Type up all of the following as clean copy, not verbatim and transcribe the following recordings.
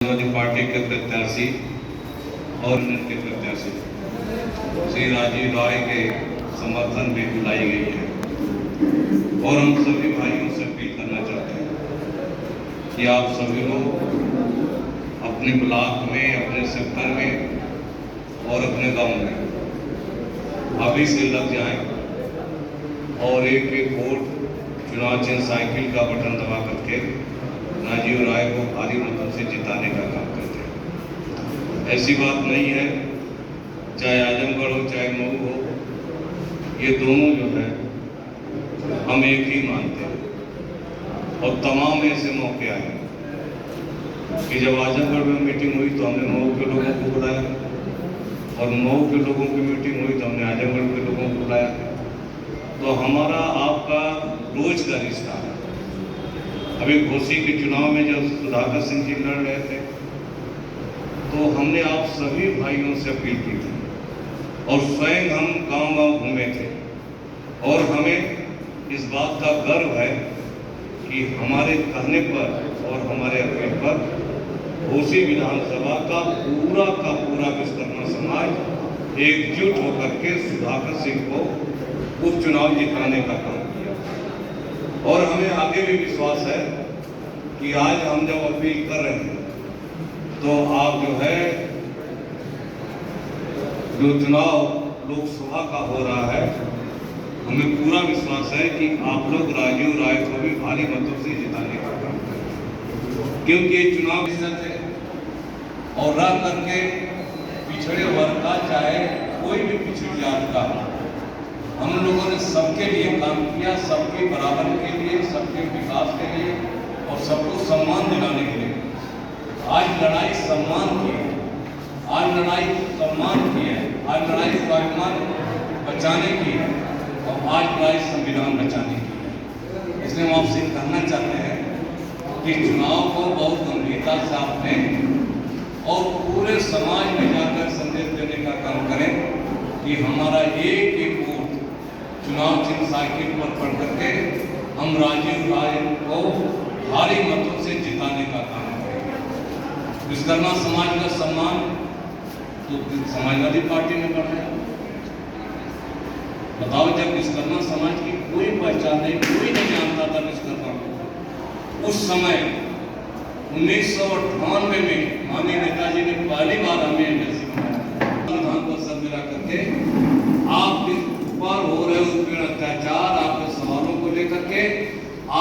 Samajwadi party के प्रत्याशी और के प्रत्याशी श्री राजीव राय के समर्थन में बुलाई गई है और हम सभी भाइयों से अपील करना चाहते हैं कि आप सभी लोग अपने ब्लॉक में, अपने सेक्टर में और अपने गांव में अभी से लग जाएं और एक एक वोट चुनाव चिन्ह साइकिल का बटन दबा करके राजीव राय को भारी मतों से जिताने का काम करते हैं। ऐसी बात नहीं है, चाहे आजमगढ़ हो चाहे मऊ हो, ये दोनों जो है हम एक ही मानते हैं और तमाम ऐसे मौके आए कि जब आजमगढ़ में मीटिंग हुई तो हमने मऊ के लोगों को बुलाया और मऊ के लोगों की मीटिंग हुई तो हमने आजमगढ़ के लोगों को बुलाया। तो हमारा आपका रोज का रिश्ता है। अभी घोसी के चुनाव में जब सुधाकर सिंह जी लड़ रहे थे तो हमने आप सभी भाइयों से अपील की थी और स्वयं हम गांव-गांव घूमे थे और हमें इस बात का गर्व है कि हमारे कहने पर और हमारे अपील पर घोसी विधानसभा का पूरा विश्वकर्मा समाज एकजुट होकर के सुधाकर सिंह को उपचुनाव जिताने का काम किया और हमें आगे भी विश्वास है कि आज हम जब अपील कर रहे हैं तो आप जो है जो चुनाव लोकसभा का हो रहा है, हमें पूरा विश्वास है कि आप लोग राजीव राय को भी भारी मतों से जिताने का काम करेंगे, क्योंकि ये चुनाव इज्जत है और रह करके पिछड़े वर्ग का, चाहे कोई भी पिछड़ी जात का, हम लोगों ने सबके लिए काम किया, सबके बराबर के लिए, सबके विकास के लिए और सबको सम्मान दिलाने के लिए। आज लड़ाई सम्मान की है, आज लड़ाई सम्मान की है, आज लड़ाई स्वाभिमान बचाने की है और आज लड़ाई संविधान बचाने की है। इसलिए हम आपसे कहना चाहते हैं कि चुनाव को बहुत गंभीरता से आपने और पूरे समाज में जाकर संदेश देने का काम करें कि हमारा एक एक वोट चुनाव चिन्ह साइकिल पर पढ़ करके हम राजीव राय को भारी मतों से जिताने का काम करेंगे। विश्वकर्मा समाज का सम्मान तो समाजवादी पार्टी में बढ़ रहा है। बताओ, जब विश्वकर्मा समाज की कोई पहचान नहीं, कोई नहीं जानता था विश्वकर्मा को, उस समय 1998 में माननीय नेताजी ने पहली बार हमें संविधान को सब मिला करके आप पर हो रहे उत्पीड़न अत्याचार, आपके सवालों को लेकर के,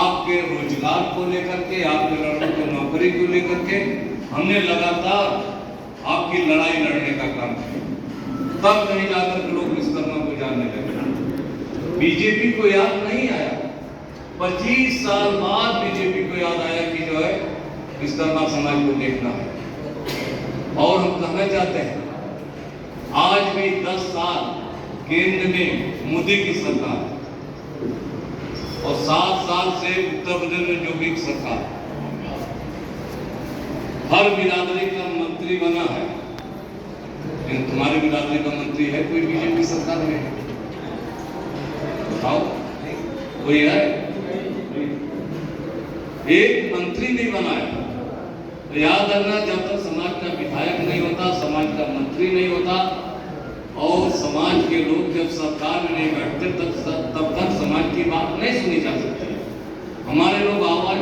आपके रोजगार को लेकर के, आपके लड़कों को नौकरी को लेकर के हमने लगातार आपकी लड़ाई लड़ने का काम किया। तब कहीं जाकर के लोग विश्वकर्मा को जानने लगे। बीजेपी को याद नहीं आया, 25 साल बाद बीजेपी को याद आया कि जो है विश्वकर्मा समाज को देखना है। और हम कहना चाहते हैं आज भी 10 साल केंद्र में मोदी की सरकार और 7 साल से उत्तर प्रदेश में योगी की सरकार, हर बिरादरी का मंत्री बना है, लेकिन तुम्हारी बिरादरी का मंत्री है कोई बीजेपी सरकार में? बताओ, कोई है? एक मंत्री नहीं बना है। तो याद रखना, जब तक समाज का विधायक नहीं होता, समाज का मंत्री नहीं होता और समाज के लोग जब सरकार में नहीं बैठते तब तक समाज की बात नहीं सुनी जा सकती। हमारे लोग आवाज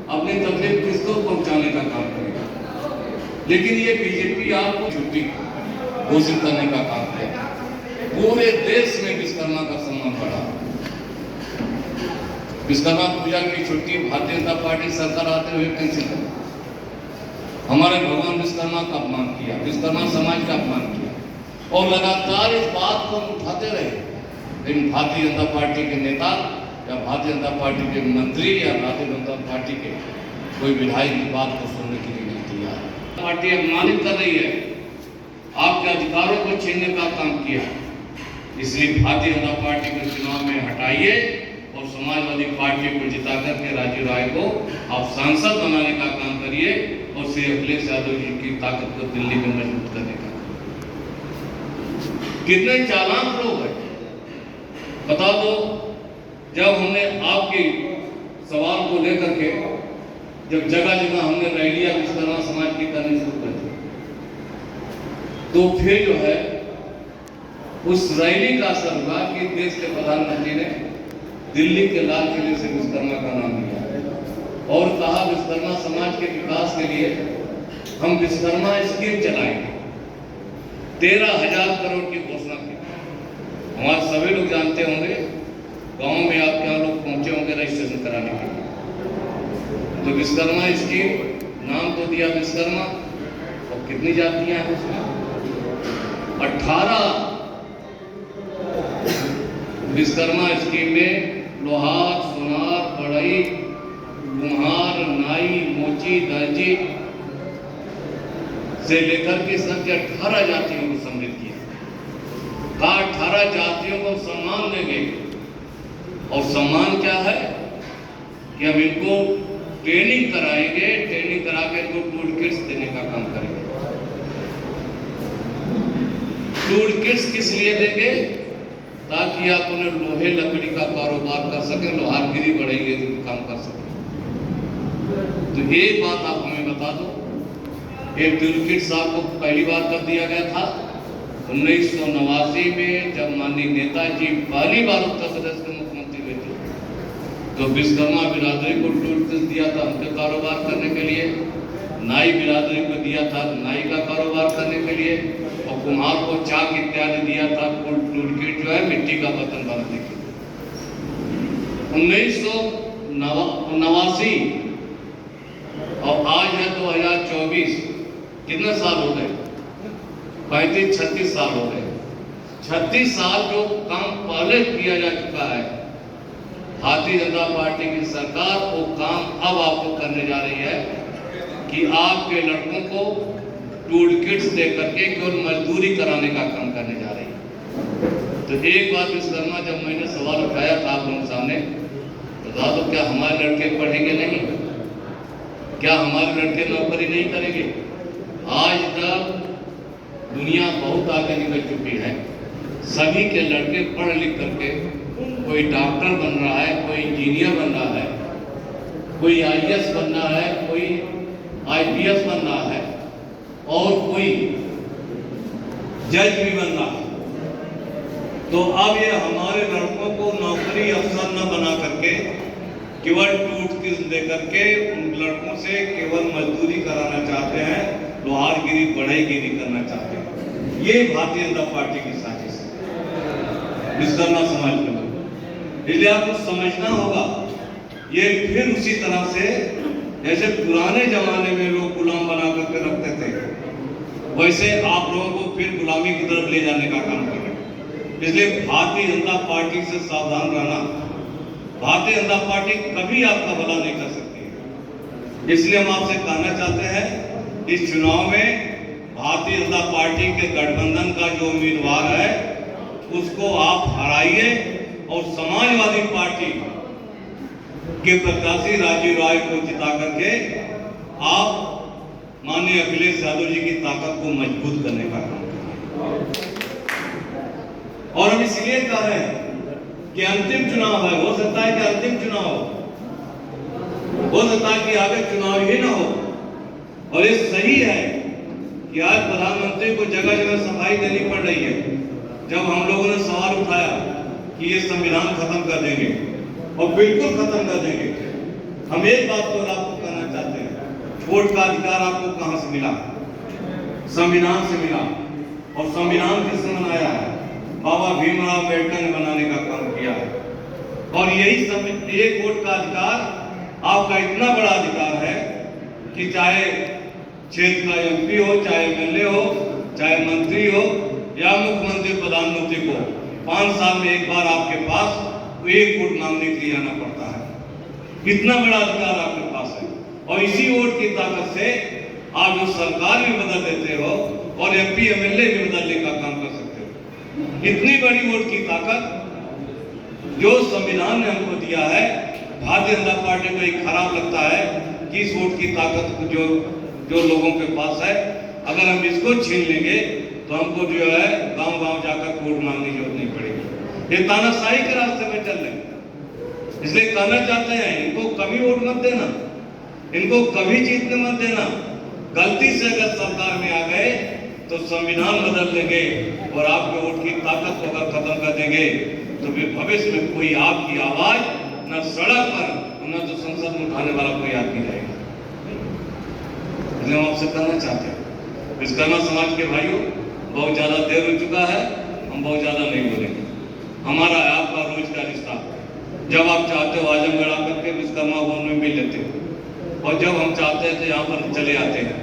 अपनी तकलीफ किसको पहुंचाने का काम करेगा, लेकिन ये बीजेपी आपको छुट्टी घोषित करने का काम करेगा। पूरे देश में विश्वकर्मा का सम्मान बढ़ा। विश्वकर्मा पूजा की छुट्टी भारतीय जनता पार्टी सरकार आते हुए कैंसिल कर, हमारे भगवान विश्वकर्मा का अपमान किया, विश्वकर्मा समाज का अपमान किया और लगातार इस बात को उठाते रहे, लेकिन भारतीय जनता पार्टी के नेता या भारतीय जनता पार्टी के मंत्री या भारतीय जनता पार्टी के कोई विधायक की बात को सुनने के लिए नहीं तैयार। पार्टी अपमानित कर रही है, आपके अधिकारों को छीनने का काम किया, इसलिए भारतीय जनता पार्टी को चुनाव में हटाइए और समाजवादी पार्टी को जिता करके राजीव राय को आप सांसद बनाने का काम करिए और श्री अखिलेश यादव जी की ताकत को दिल्ली में मजबूत करने का। कितने चालाक लोग हैं, बता दो। जब हमने आपके सवाल को लेकर के जब जगह जगह हमने रैलियां विश्वकर्मा समाज की करनी शुरू कर दी, तो फिर जो है उस रैली का असर हुआ कि देश के प्रधानमंत्री ने दिल्ली के लाल किले से विश्वकर्मा का नाम लिया और कहा विश्वकर्मा समाज के विकास के लिए हम विश्वकर्मा स्कीम चलाएंगे। 13,000 करोड़ की घोषणा की। हमारे सभी लोग जानते होंगे, गांव में आपके यहाँ लोग पहुंचे होंगे रजिस्ट्रेशन कराने के लिए। तो विश्वकर्मा स्कीम नाम तो दिया विश्वकर्मा, और कितनी जातियां हैं उसमें? 18 विश्वकर्मा स्कीम में लोहार, सोनार, बढ़ई, कुम्हार, नाई, मोची, दर्जी से लेकर के सबके 18 जातियों को सम्मिलित किया। कहा 18 जातियों को सम्मान देंगे, और सम्मान क्या है कि हम इनको ट्रेनिंग कराएंगे, ट्रेनिंग करा के इनको टूल किट्स देने का काम करेंगे। टूल किट्स किस लिए देंगे? ताकि आप उन्हें लोहे लकड़ी का कारोबार कर सकें, लोहारगिरी बढ़ेगी तो काम कर सकें। तो एक बात आप हमें बता दो, एक टूल किट्स आपको पहली बार कब दिया गया था? 1989 में, जब माननीय नेताजी पहली बार उत्तर प्रदेश के मुख्यमंत्री हुए थे, तो विश्वकर्मा बिरादरी को टूल किट्स दिया था उनके कारोबार करने के लिए, नाई बिरादरी को दिया था नाई का कारोबार करने के लिए, और कुम्हार को चाक इत्यादि दिया था टूल किट जो है मिट्टी का बर्तन बनाने के लिए। 1989 और आज है 2024, कितने साल हो गए? 35-36 साल हो गए। 36 साल जो काम पहले किया जा चुका है भारतीय जनता पार्टी की सरकार, वो काम अब आपको करने जा रही है कि आपके लड़कों को टूल किट्स दे करके केवल मजदूरी कराने का काम करने जा रही है। तो एक बात विश्वकर्मा, जब मैंने सवाल उठाया था आप लोगों के सामने, बता दो क्या हमारे लड़के पढ़ेंगे नहीं? क्या हमारे लड़के नौकरी नहीं करेंगे? आज तक दुनिया बहुत आगे निकल चुकी है, सभी के लड़के पढ़ लिख करके कोई डॉक्टर बन रहा है, कोई इंजीनियर बन रहा है, कोई आईएएस बन रहा है, कोई आईपीएस बन रहा है, और कोई जज भी बन रहा है। तो अब ये हमारे लड़कों को नौकरी अफसर न बना करके केवल टूल किट्स दे करके उन लड़कों से केवल मजदूरी कराना चाहते हैं, लोहारगिरी बढ़ईगिरी करना चाहते हैं। ये भारतीय जनता पार्टी की साजिश है विश्वकर्मा समाज के लोग। इसलिए आपको समझना होगा, ये फिर उसी तरह से जैसे पुराने जमाने में लोग गुलाम बना करके रखते थे, वैसे आप लोगों को फिर गुलामी की तरफ ले जाने का काम कर रहे हैं। इसलिए भारतीय जनता पार्टी से सावधान रहना। भारतीय जनता पार्टी कभी आपका भला नहीं कर सकती है। इसलिए हम आपसे कहना चाहते हैं, इस चुनाव में भारतीय जनता पार्टी के गठबंधन का जो उम्मीदवार है उसको आप हराइए, और समाजवादी पार्टी के प्रत्याशी राजीव राय को जिता करके आप माननीय अखिलेश यादव जी की ताकत को मजबूत करने का काम करें। और हम इसलिए कह रहे हैं कि अंतिम चुनाव है, हो सकता है कि अंतिम चुनाव हो सकता है कि आगे चुनाव ही ना हो। और ये सही है कि आज प्रधानमंत्री को जगह जगह सफाई देनी पड़ रही है। जब हम लोगों ने सवाल उठाया कि ये संविधान खत्म कर देंगे, और बिल्कुल खत्म कर देंगे, हम एक बात तो आपको कहना चाहते हैं, वोट का अधिकार आपको कहां से मिला? संविधान से मिला। और संविधान किसने बनाया है? बाबा भीमराव अम्बेडकर ने बनाने का काम किया है। और यही एक वोट का अधिकार आपका इतना बड़ा अधिकार है कि चाहे क्षेत्र का एमपी हो, चाहे एमएलए हो, चाहे मंत्री हो, या मुख्यमंत्री प्रधानमंत्री को 5 साल में एक बार आपके पास एक वोट मांगने के लिए आना पड़ता है। इतना बड़ा अधिकार आपके पास है, और इसी वोट की ताकत से आप जो सरकार भी बदल देते हो और एमपी एमएलए भी बदलने का काम कर सकते हो। इतनी बड़ी वोट की ताकत जो संविधान ने हमको दिया है, भारतीय जनता पार्टी को एक खराब लगता है कि इस वोट की ताकत जो लोगों के पास है, अगर हम इसको छीन लेंगे तो हमको जो है गांव-गांव जाकर वोट मांगने की जरूरत नहीं पड़ेगी। ये तानाशाही के रास्ते में चल रहे हैं। इसलिए कहना चाहते हैं, इनको कभी वोट मत देना। इनको कभी जीतने मत देना। गलती से अगर सरकार में आ गए तो संविधान बदल देंगे और आपके वोट की ताकत को अगर खत्म कर देंगे तो फिर भविष्य में कोई आपकी आवाज न सड़क पर न तो संसद में उठाने वाला कोई आदमी रहेगा। इसलिए हम आपसे कहना चाहते हैं, विश्वकर्मा समाज के भाइयों, बहुत ज्यादा देर हो चुका है, हम बहुत ज्यादा नहीं बोलेंगे। हमारा आपका रोज का रिश्ता, जब आप चाहते हो आजमगढ़ आकर के विश्वकर्मा भवन में मिल लेते हो और जब हम चाहते हैं तो यहाँ पर चले आते हैं।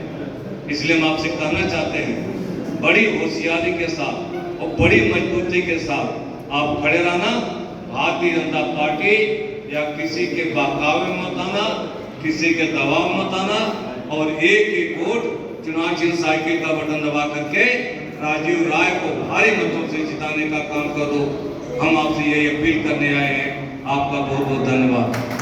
इसलिए हम आपसे कहना चाहते हैं, बड़ी होशियारी के साथ और बड़ी मजबूती के साथ आप खड़े रहना। भारतीय जनता पार्टी या किसी के बहकावे में मत आना, किसी के दबाव में मत आना और एक वोट चुनाव चिन्ह साइकिल का बटन दबा करके राजीव राय को भारी मतों से जिताने का काम करो। हम आपसे यही अपील करने आए हैं। आपका बहुत बहुत धन्यवाद।